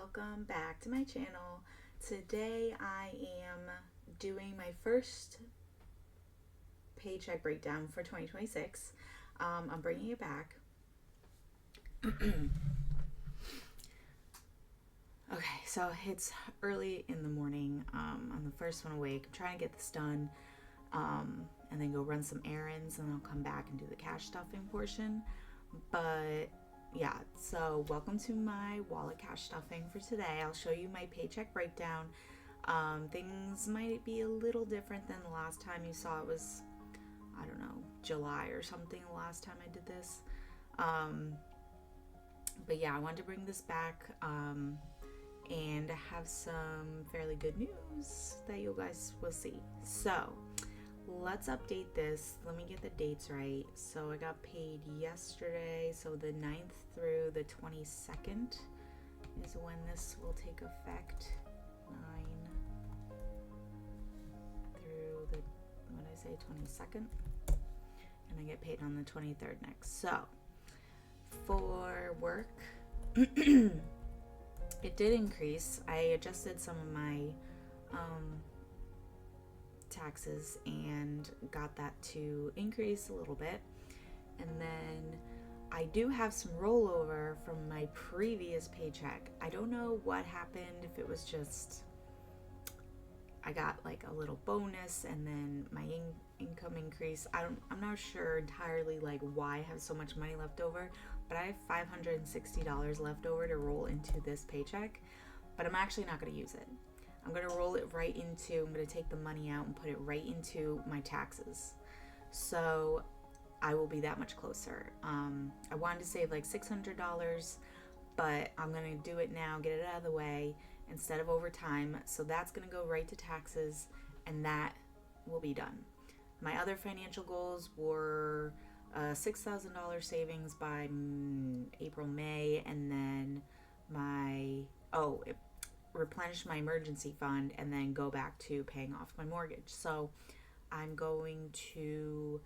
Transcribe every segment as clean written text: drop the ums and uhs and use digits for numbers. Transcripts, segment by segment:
welcome back to my channel. Today I am doing my first paycheck breakdown for 2026. I'm bringing it back. Okay, so it's early in the morning. I'm the first one awake. I'm trying to get this done and then go run some errands, and I'll come back and do the cash stuffing portion. But yeah, so welcome to my wallet cash stuffing for today. I'll show you my paycheck breakdown. Things might be a little different than the last time you saw. It was, I don't know, July or something the last time I did this. But yeah, I wanted to bring this back and have some fairly good news that you guys will see. So let's update this. Let me get the dates right. So I got paid yesterday, so the 9th through the 22nd is when this will take effect. 9 through the, what did I say, 22nd? And I get paid on the 23rd next. So for work, it did increase. I adjusted some of my taxes and got that to increase a little bit. And then I do have some rollover from my previous paycheck. I don't know what happened, if it was just I got like a little bonus and then my income increase. I'm not sure entirely like why I have so much money left over, but I have $560 left over to roll into this paycheck, but I'm actually not going to use it. I'm going to roll it right into, I'm going to take the money out and put it right into my taxes. So I will be that much closer. I wanted to save like $600, but I'm going to do it now, get it out of the way instead of over time. So that's going to go right to taxes, and that will be done. My other financial goals were $6,000 savings by April, May, and then replenish my emergency fund and then go back to paying off my mortgage. So I'm going to,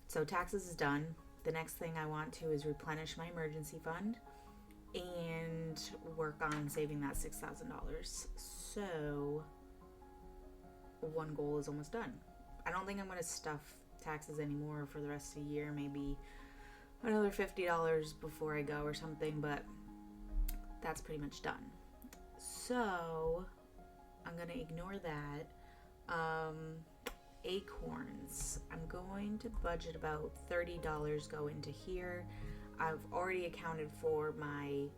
so taxes is done. The next thing I want to is replenish my emergency fund and work on saving that $6,000. So one goal is almost done. I don't think I'm going to stuff taxes anymore for the rest of the year. Maybe another $50 before I go or something, but that's pretty much done. So I'm going to ignore that. Acorns. I'm going to budget about $30 go into here. I've already accounted for my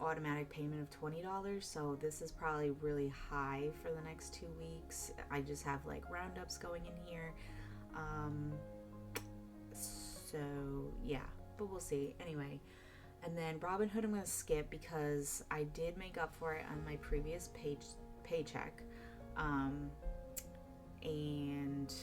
automatic payment of $20, so this is probably really high for the next 2 weeks. I just have like roundups going in here. So yeah, but we'll see. Anyway, and then Robinhood I'm going to skip because I did make up for it on my previous paycheck. And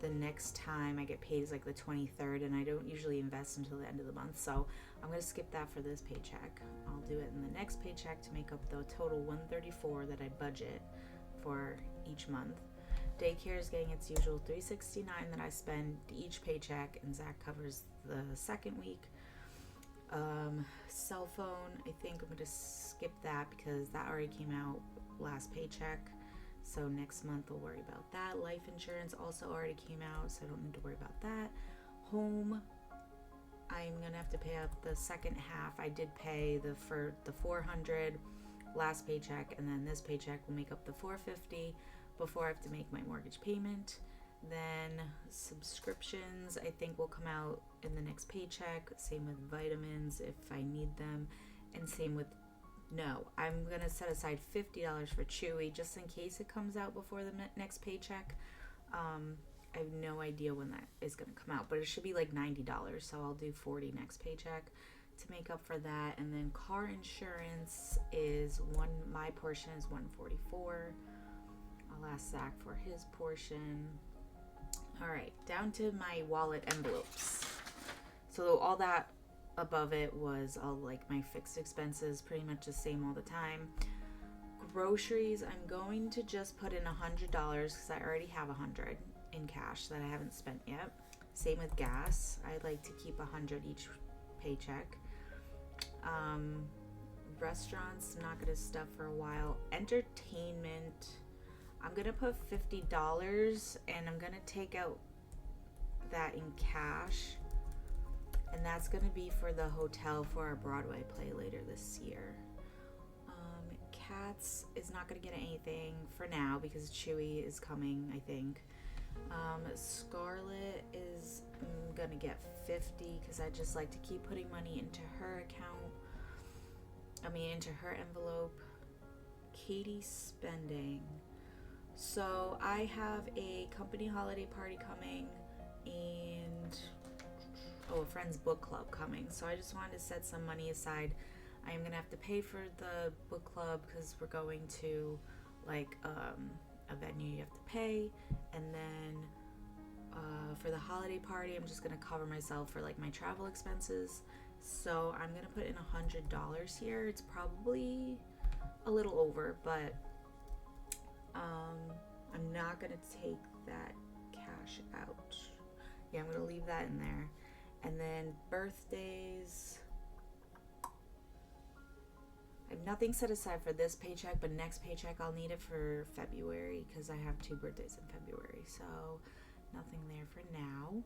the next time I get paid is like the 23rd, and I don't usually invest until the end of the month, so I'm going to skip that for this paycheck. I'll do it in the next paycheck to make up the total $134 that I budget for each month. Daycare is getting its usual $369 that I spend each paycheck, and Zach covers the second week. Cell phone, I think I'm going to skip that because that already came out last paycheck. So next month we'll worry about that. Life insurance also already came out, so I don't need to worry about that. Home, I'm gonna have to pay out the second half. I did pay the $400 last paycheck, and then this paycheck will make up the $450 before I have to make my mortgage payment. Then subscriptions I think will come out in the next paycheck. Same with vitamins if I need them, and same with I'm going to set aside $50 for Chewy just in case it comes out before the next paycheck. I have no idea when that is going to come out, but it should be like $90, so I'll do $40 next paycheck to make up for that. And then car insurance is my portion is $144. I'll ask Zach for his portion. All right, down to my wallet envelopes. So all that above it was all like my fixed expenses, pretty much the same all the time. Groceries, I'm going to just put in $100 because I already have $100 in cash that I haven't spent yet. Same with gas. I like to keep $100 each paycheck. Restaurants, not gonna stuff for a while. Entertainment, I'm gonna put $50 and I'm gonna take out that in cash. And that's gonna be for the hotel for our Broadway play later this year. Cats is not gonna get anything for now because Chewy is coming, I think. Scarlett is gonna get 50 because I just like to keep putting money into her account. Into her envelope. Katie's spending. So I have a company holiday party coming and a friend's book club coming. So I just wanted to set some money aside. I am gonna have to pay for the book club because we're going to like a venue you have to pay, and then for the holiday party I'm just gonna cover myself for like my travel expenses. So I'm gonna put in $100 here. It's probably a little over, but I'm not gonna take that cash out. Yeah, I'm gonna leave that in there. And then birthdays, I have nothing set aside for this paycheck, but next paycheck I'll need it for February because I have 2 birthdays in February. So nothing there for now.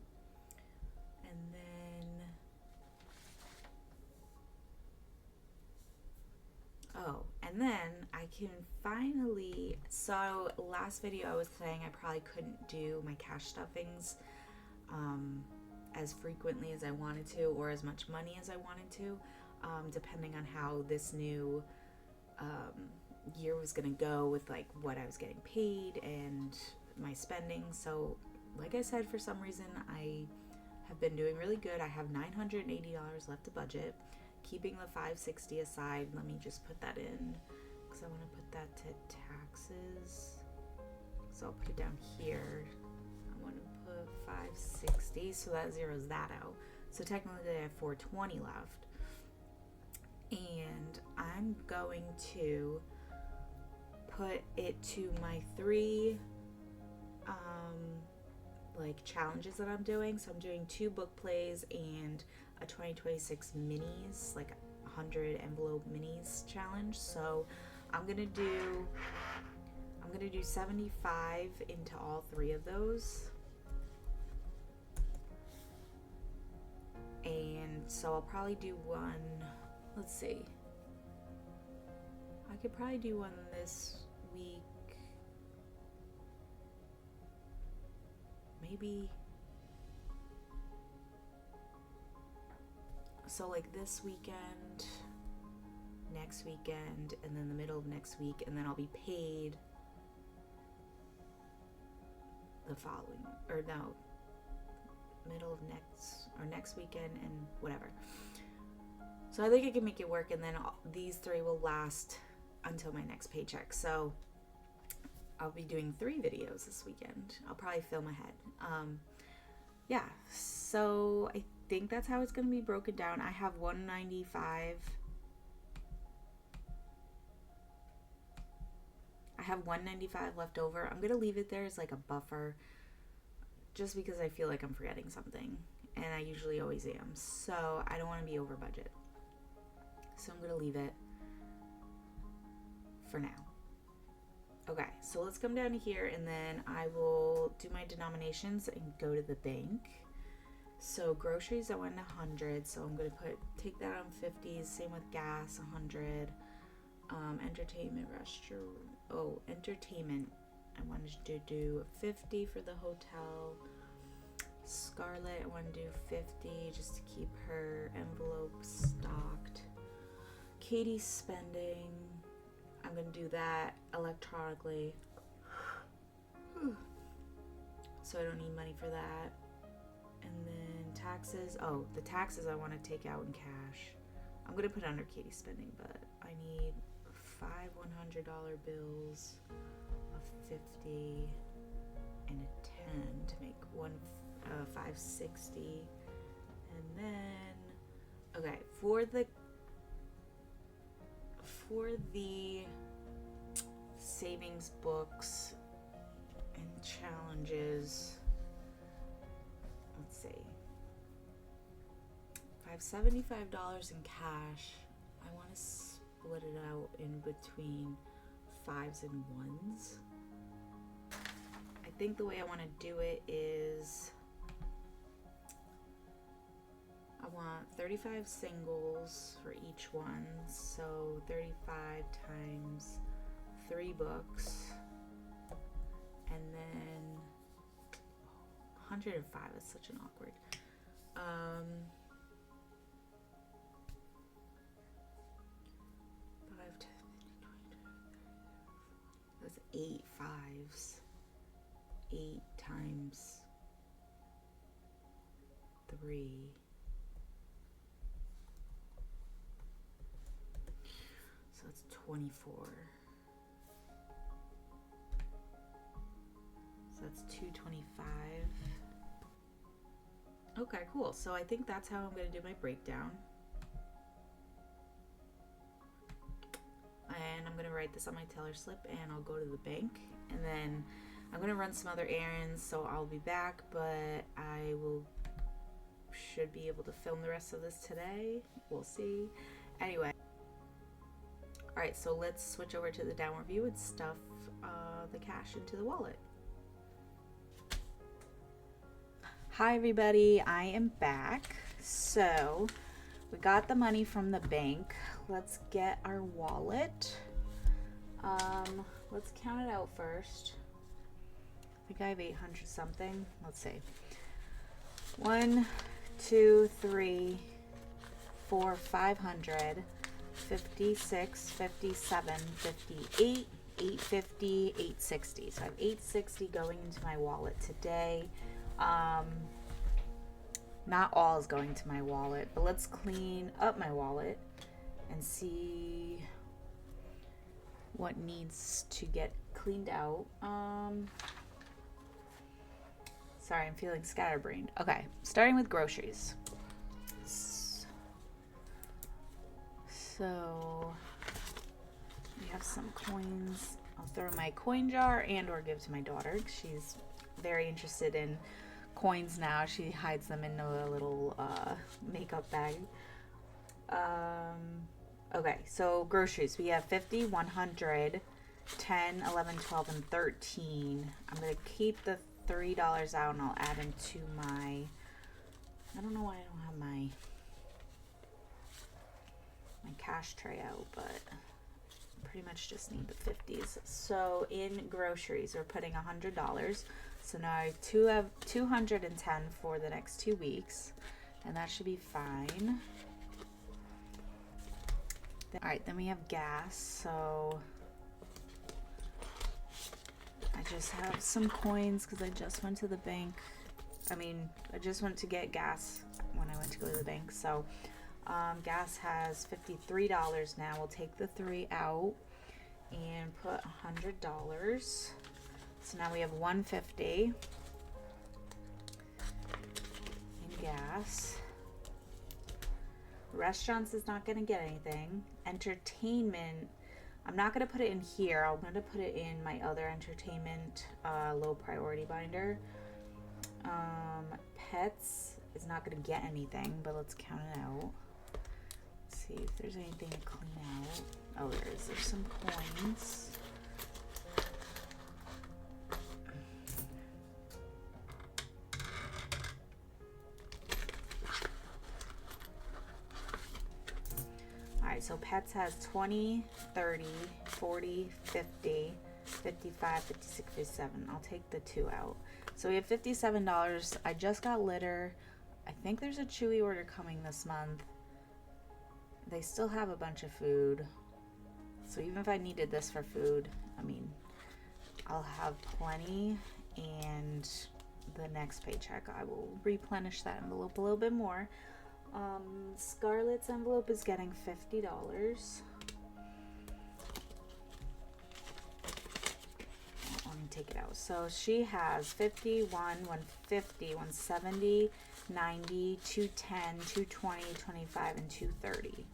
And then I can finally, so last video I was saying I probably couldn't do my cash stuffings as frequently as I wanted to, or as much money as I wanted to, depending on how this new year was gonna go with like what I was getting paid and my spending. So like I said, for some reason I have been doing really good. I have $980 left to budget, keeping the $560 aside. Let me just put that in because I want to put that to taxes, so I'll put it down here. I want to put 560, so that zeroes that out. So technically I have 420 left, and I'm going to put it to my 3 like challenges that I'm doing. So I'm doing 2 book plays and a 2026 minis, like 100 envelope minis challenge. So I'm gonna do 75 into all 3 of those. And so I'll probably do one, let's see, I could probably do one this week, maybe. So like this weekend, next weekend, and then the middle of next week, and then I'll be paid the following, or no, middle of next weekend and whatever. So I think I can make it work, and then these 3 will last until my next paycheck. So I'll be doing 3 videos this weekend. I'll probably film ahead. Yeah, so I think that's how it's going to be broken down. I have $195 left over. I'm going to leave it there as like a buffer, just because I feel like I'm forgetting something, and I usually always am. So I don't want to be over budget. So I'm going to leave it for now. Okay, so let's come down here, and then I will do my denominations and go to the bank. So groceries, I went 100, so I'm gonna take that on 50s. Same with gas, 100. Entertainment, entertainment, I wanted to do 50 for the hotel. Scarlett, I want to do 50 just to keep her envelope stocked. Katie's spending, I'm gonna do that electronically, so I don't need money for that. And then taxes, the taxes I want to take out in cash. I'm gonna put under Katie's spending, but I need 5 $100 bills, a 50, and a 10 to make one 560. And then okay, for the savings books and challenges, let's see, I have $75 in cash. I want to split it out in between 5s and 1s. I think the way I want to do it is I want 35 singles for each one, so 35 times 3 books, and then 105 is such an awkward. 5, 10, 15, 20, that's 8 5s. 8 times 3. So that's 24. So that's 225. Okay, cool. So I think that's how I'm going to do my breakdown. And I'm going to write this on my teller slip and I'll go to the bank. And then I'm going to run some other errands, so I'll be back, but I should be able to film the rest of this today. We'll see. Anyway. Alright, so let's switch over to the downward view and stuff the cash into the wallet. Hi everybody, I am back. So we got the money from the bank. Let's get our wallet. Let's count it out first. I think I have 800 something. Let's see. 1, 2, 3, 4, 500, 56, 57, 58, 850, 860. So I have 860 going into my wallet today. Not all is going to my wallet, but let's clean up my wallet and see what needs to get cleaned out. Sorry, I'm feeling scatterbrained. Okay, starting with groceries. So we have some coins. I'll throw in my coin jar and or give to my daughter. She's very interested in coins now. She hides them in a little makeup bag. Okay, so groceries. We have 50, 100, 10, 11, 12, and 13. I'm going to keep the $3 out and I'll add into my, I don't know why I don't have my cash tray out, but I pretty much just need the 50s. So in groceries, we're putting $100. So now I have 210 for the next 2 weeks, and that should be fine. All right, then we have gas. So I just have some coins because I just went to the bank. I just went to get gas when I went to go to the bank. So gas has $53 now. We'll take the 3 out and put $100. So now we have $150 in gas. Restaurants is not going to get anything. Entertainment, I'm not going to put it in here. I'm going to put it in my other entertainment low priority binder. Pets is not going to get anything, but let's count it out. Let's see if there's anything to clean out. Oh, there is. There's some coins. So pets has 20, 30, 40, 50, 55, 56, 57. I'll take the 2 out. So we have $57. I just got litter. I think there's a Chewy order coming this month. They still have a bunch of food. So even if I needed this for food, I'll have plenty. And the next paycheck, I will replenish that envelope a little bit more. Scarlett's envelope is getting $50. Let me take it out. So she has 51, 150, 170, 90, 210, 220, 25, and 230.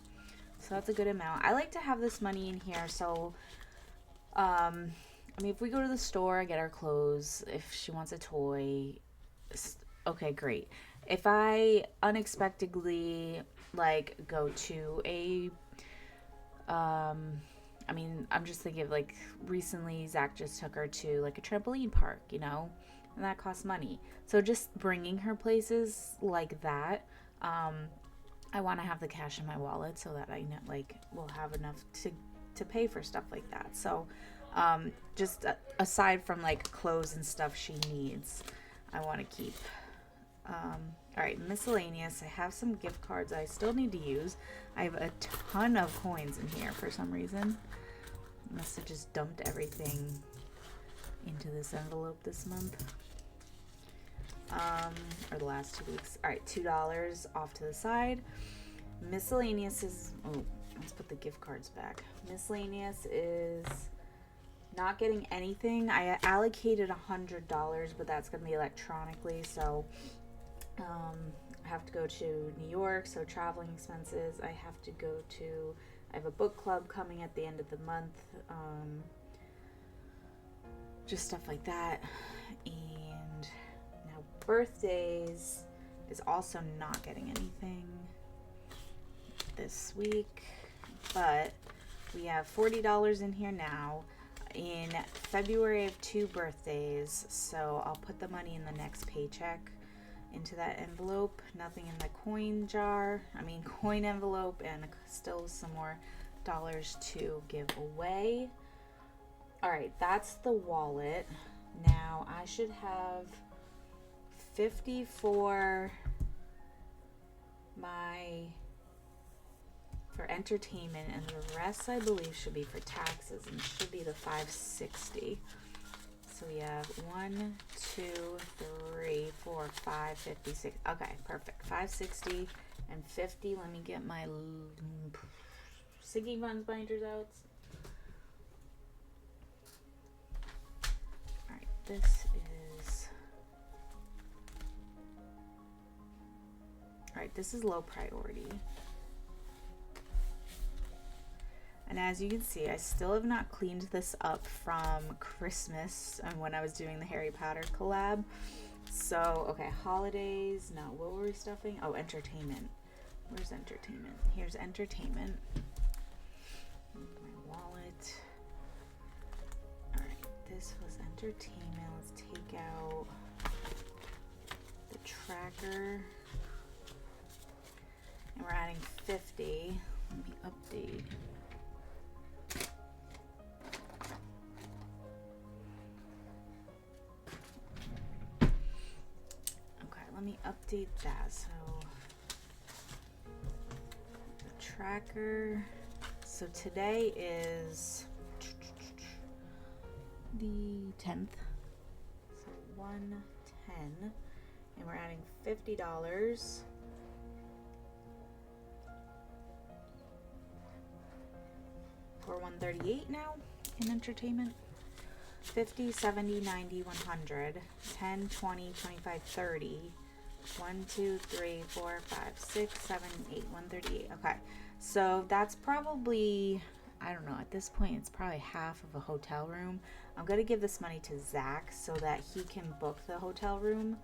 So that's a good amount. I like to have this money in here. So, if we go to the store, I get her clothes. If she wants a toy, okay, great. If I unexpectedly go to a I mean, I'm just thinking of, like, recently Zach just took her to, like, a trampoline park, you know, and that costs money. So just bringing her places like that, I want to have the cash in my wallet so that I know, like, will have enough to pay for stuff like that. So, just aside from, like, clothes and stuff she needs, I want to keep. All right, miscellaneous. I have some gift cards I still need to use. I have a ton of coins in here for some reason. Must have just dumped everything into this envelope this month. Or the last 2 weeks. All right, $2 off to the side. Miscellaneous is, oh, let's put the gift cards back. Miscellaneous is not getting anything. I allocated $100, but that's going to be electronically, so I have to go to New York, so traveling expenses. I have a book club coming at the end of the month, just stuff like that. And now birthdays is also not getting anything this week, but we have $40 in here now. In February I have 2 birthdays, so I'll put the money in the next paycheck into that envelope. Nothing in the coin envelope, and still some more dollars to give away. All right, that's the wallet. Now I should have 50 for entertainment, and the rest I believe should be for taxes, and should be the $560. So we have 1, 2, 3, 4, 5, 50, 60. Okay, perfect. $560 and $50. Let me get my sinking funds binders out. All right, this is low priority. And as you can see, I still have not cleaned this up from Christmas and when I was doing the Harry Potter collab. So, okay, holidays. No, what were we stuffing? Oh, entertainment. Where's entertainment? Here's entertainment. My wallet. Alright, this was entertainment. Let's take out the tracker. And we're adding 50. Let me update. Let me update that. So the tracker. So today is the 10th. So 110, and we're adding $50 for 138 now in entertainment. 50, 70, 90, 100, 10, 20, 25, 30. 1, 2, 3, 4, 5, 6, 7, 8, 138. Okay, so that's probably, I don't know, at this point it's probably half of a hotel room. I'm gonna give this money to Zach so that he can book the hotel room,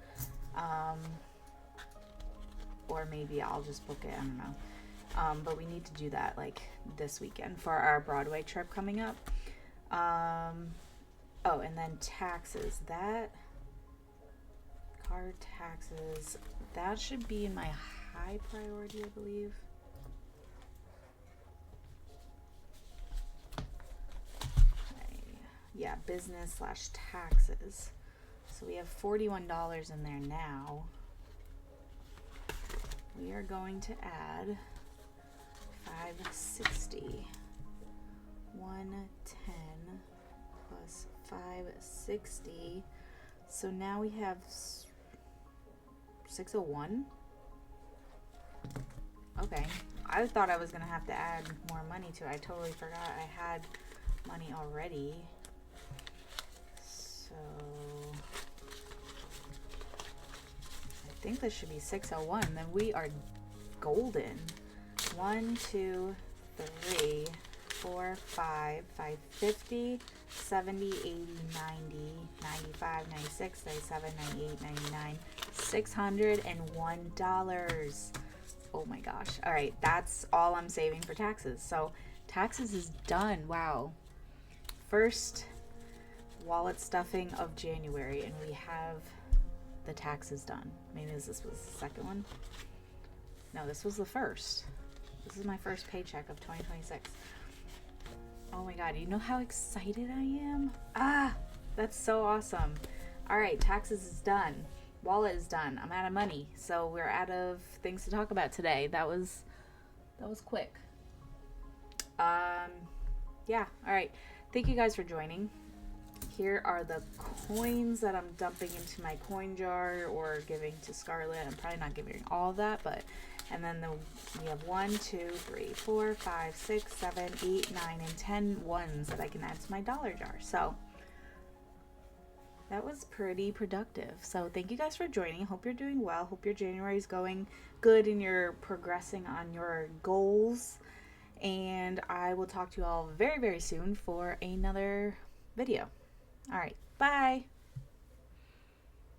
or maybe I'll just book it, I don't know. But we need to do that like this weekend for our Broadway trip coming up. Oh, and then taxes. Card taxes, that should be in my high priority, I believe. Okay. Yeah, business / taxes. So we have $41 in there now. We are going to add $560. 110 plus $560. So now we have $601. Okay, I thought I was gonna have to add more money to it. I totally forgot I had money already. So I think this should be 601. Then we are golden. 1, 2, 3, 4, 5, 550, 70, 80, 90, 95, 96, 97, 98, 99, $601. Oh my gosh. All right, that's all I'm saving for taxes. So taxes is done. Wow. First wallet stuffing of January, and we have the taxes done. Maybe this was the second one. No, this was the first. This is my first paycheck of 2026. Oh my god, you know how excited I am? Ah, that's so awesome. All right, taxes is done. Wallet is done. I'm out of money, so we're out of things to talk about today. That was quick. Yeah. All right. Thank you guys for joining. Here are the coins that I'm dumping into my coin jar or giving to Scarlett. I'm probably not giving all of that, but and then we have 1, 2, 3, 4, 5, 6, 7, 8, 9, and 10 ones that I can add to my dollar jar. So that was pretty productive. So thank you guys for joining. Hope you're doing well. Hope your January is going good and you're progressing on your goals. And I will talk to you all very, very soon for another video. All right. Bye.